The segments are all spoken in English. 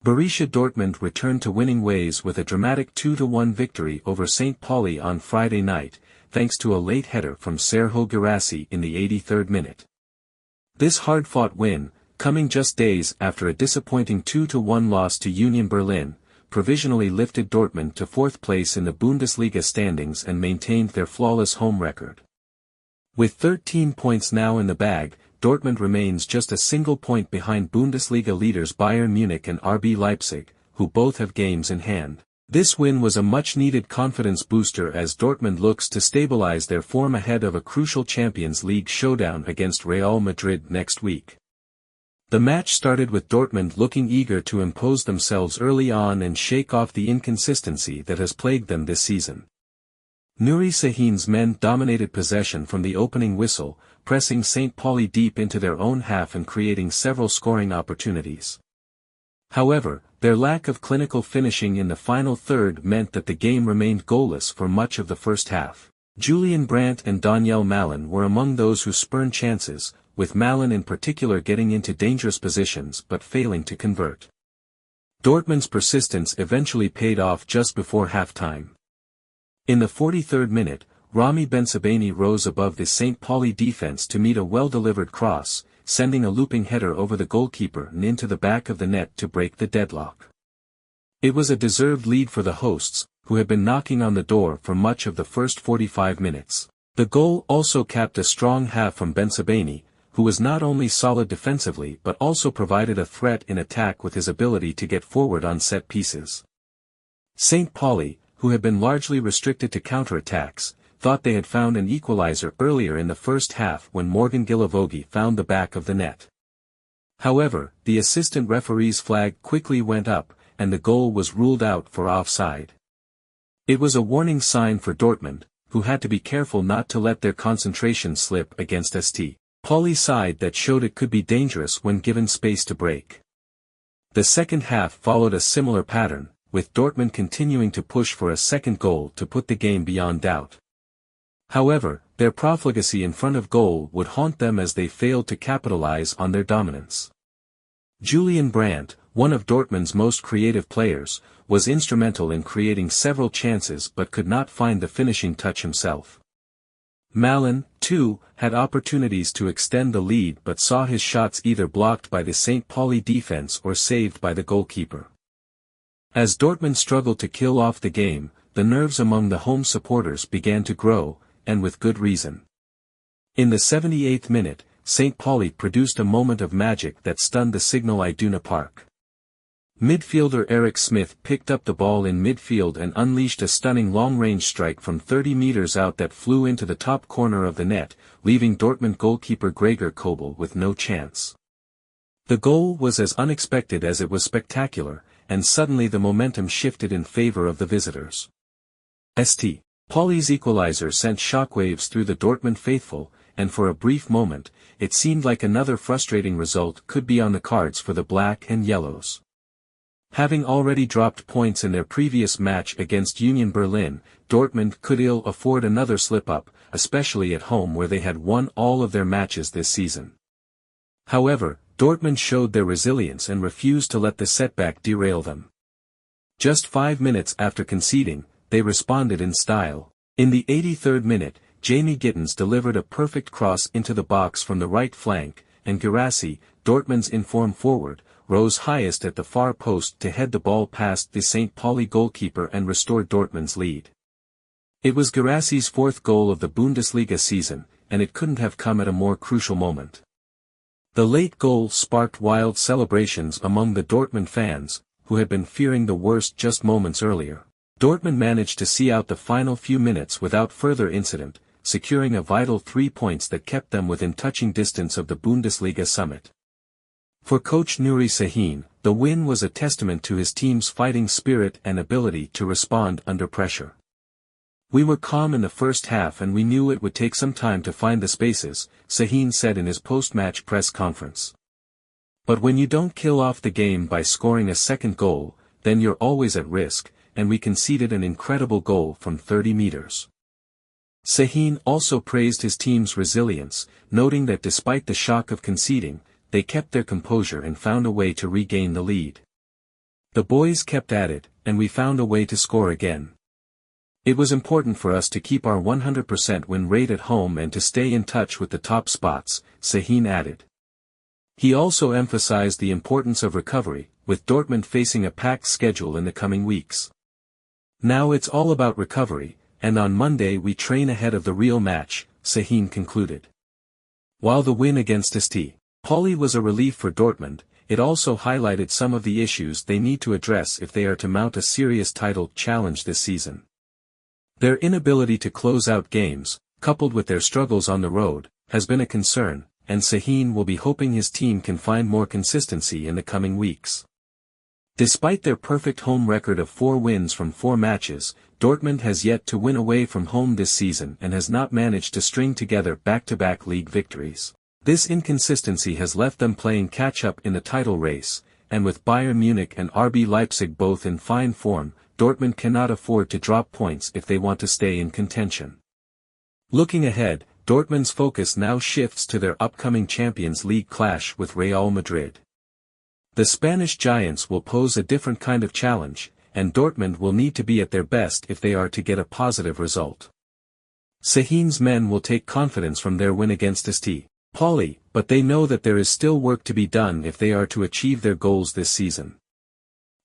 Borussia Dortmund returned to winning ways with a dramatic 2-1 victory over St. Pauli on Friday night, thanks to a late header from Serhou Guirassy in the 83rd minute. This hard-fought win, coming just days after a disappointing 2-1 loss to Union Berlin, provisionally lifted Dortmund to fourth place in the Bundesliga standings and maintained their flawless home record. With 13 points now in the bag, Dortmund remains just a single point behind Bundesliga leaders Bayern Munich and RB Leipzig, who both have games in hand. This win was a much-needed confidence booster as Dortmund looks to stabilize their form ahead of a crucial Champions League showdown against Real Madrid next week. The match started with Dortmund looking eager to impose themselves early on and shake off the inconsistency that has plagued them this season. Nuri Sahin's men dominated possession from the opening whistle, pressing St. Pauli deep into their own half and creating several scoring opportunities. However, their lack of clinical finishing in the final third meant that the game remained goalless for much of the first half. Julian Brandt and Daniel Malin were among those who spurned chances, with Malin in particular getting into dangerous positions but failing to convert. Dortmund's persistence eventually paid off just before halftime. In the 43rd minute, Ramy Bensebaini rose above the St. Pauli defense to meet a well-delivered cross, sending a looping header over the goalkeeper and into the back of the net to break the deadlock. It was a deserved lead for the hosts, who had been knocking on the door for much of the first 45 minutes. The goal also capped a strong half from Bensebaini, who was not only solid defensively but also provided a threat in attack with his ability to get forward on set pieces. St. Pauli, who had been largely restricted to counterattacks, thought they had found an equalizer earlier in the first half when Morgan Guilavogui found the back of the net. However, the assistant referee's flag quickly went up, and the goal was ruled out for offside. It was a warning sign for Dortmund, who had to be careful not to let their concentration slip against St. Pauli's side that showed it could be dangerous when given space to break. The second half followed a similar pattern, with Dortmund continuing to push for a second goal to put the game beyond doubt. However, their profligacy in front of goal would haunt them as they failed to capitalize on their dominance. Julian Brandt, one of Dortmund's most creative players, was instrumental in creating several chances but could not find the finishing touch himself. Malin, too, had opportunities to extend the lead but saw his shots either blocked by the St. Pauli defense or saved by the goalkeeper. As Dortmund struggled to kill off the game, the nerves among the home supporters began to grow, and with good reason. In the 78th minute, St. Pauli produced a moment of magic that stunned the Signal Iduna Park. Midfielder Eric Smith picked up the ball in midfield and unleashed a stunning long-range strike from 30 meters out that flew into the top corner of the net, leaving Dortmund goalkeeper Gregor Kobel with no chance. The goal was as unexpected as it was spectacular, and suddenly the momentum shifted in favor of the visitors. St. Pauli's equalizer sent shockwaves through the Dortmund faithful, and for a brief moment, it seemed like another frustrating result could be on the cards for the Black and Yellows. Having already dropped points in their previous match against Union Berlin, Dortmund could ill afford another slip-up, especially at home where they had won all of their matches this season. However, Dortmund showed their resilience and refused to let the setback derail them. Just 5 minutes after conceding, they responded in style. In the 83rd minute, Ramy Gittens delivered a perfect cross into the box from the right flank, and Guirassy, Dortmund's informed forward, rose highest at the far post to head the ball past the St. Pauli goalkeeper and restore Dortmund's lead. It was Guirassy's fourth goal of the Bundesliga season, and it couldn't have come at a more crucial moment. The late goal sparked wild celebrations among the Dortmund fans, who had been fearing the worst just moments earlier. Dortmund managed to see out the final few minutes without further incident, securing a vital 3 points that kept them within touching distance of the Bundesliga summit. For coach Nuri Sahin, the win was a testament to his team's fighting spirit and ability to respond under pressure. "We were calm in the first half and we knew it would take some time to find the spaces," Sahin said in his post-match press conference. "But when you don't kill off the game by scoring a second goal, then you're always at risk, and we conceded an incredible goal from 30 meters. Sahin also praised his team's resilience, noting that despite the shock of conceding, they kept their composure and found a way to regain the lead. The boys kept at it, and we found a way to score again. It was important for us to keep our 100% win rate at home and to stay in touch with the top spots, Sahin added. He also emphasized the importance of recovery, with Dortmund facing a packed schedule in the coming weeks. Now it's all about recovery, and on Monday we train ahead of the real match, Sahin concluded. While the win against St. Pauli was a relief for Dortmund, it also highlighted some of the issues they need to address if they are to mount a serious title challenge this season. Their inability to close out games, coupled with their struggles on the road, has been a concern, and Sahin will be hoping his team can find more consistency in the coming weeks. Despite their perfect home record of 4 wins from 4 matches, Dortmund has yet to win away from home this season and has not managed to string together back-to-back league victories. This inconsistency has left them playing catch-up in the title race, and with Bayern Munich and RB Leipzig both in fine form, Dortmund cannot afford to drop points if they want to stay in contention. Looking ahead, Dortmund's focus now shifts to their upcoming Champions League clash with Real Madrid. The Spanish giants will pose a different kind of challenge, and Dortmund will need to be at their best if they are to get a positive result. Sahin's men will take confidence from their win against St. Pauli, but they know that there is still work to be done if they are to achieve their goals this season.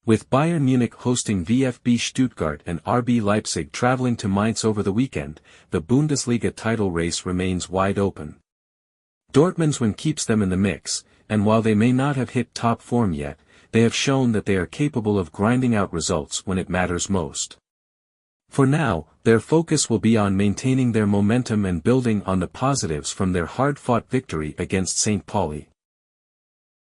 With Bayern Munich hosting VfB Stuttgart and RB Leipzig traveling to Mainz over the weekend, the Bundesliga title race remains wide open. Dortmund's win keeps them in the mix, and while they may not have hit top form yet, they have shown that they are capable of grinding out results when it matters most. For now, their focus will be on maintaining their momentum and building on the positives from their hard-fought victory against St. Pauli.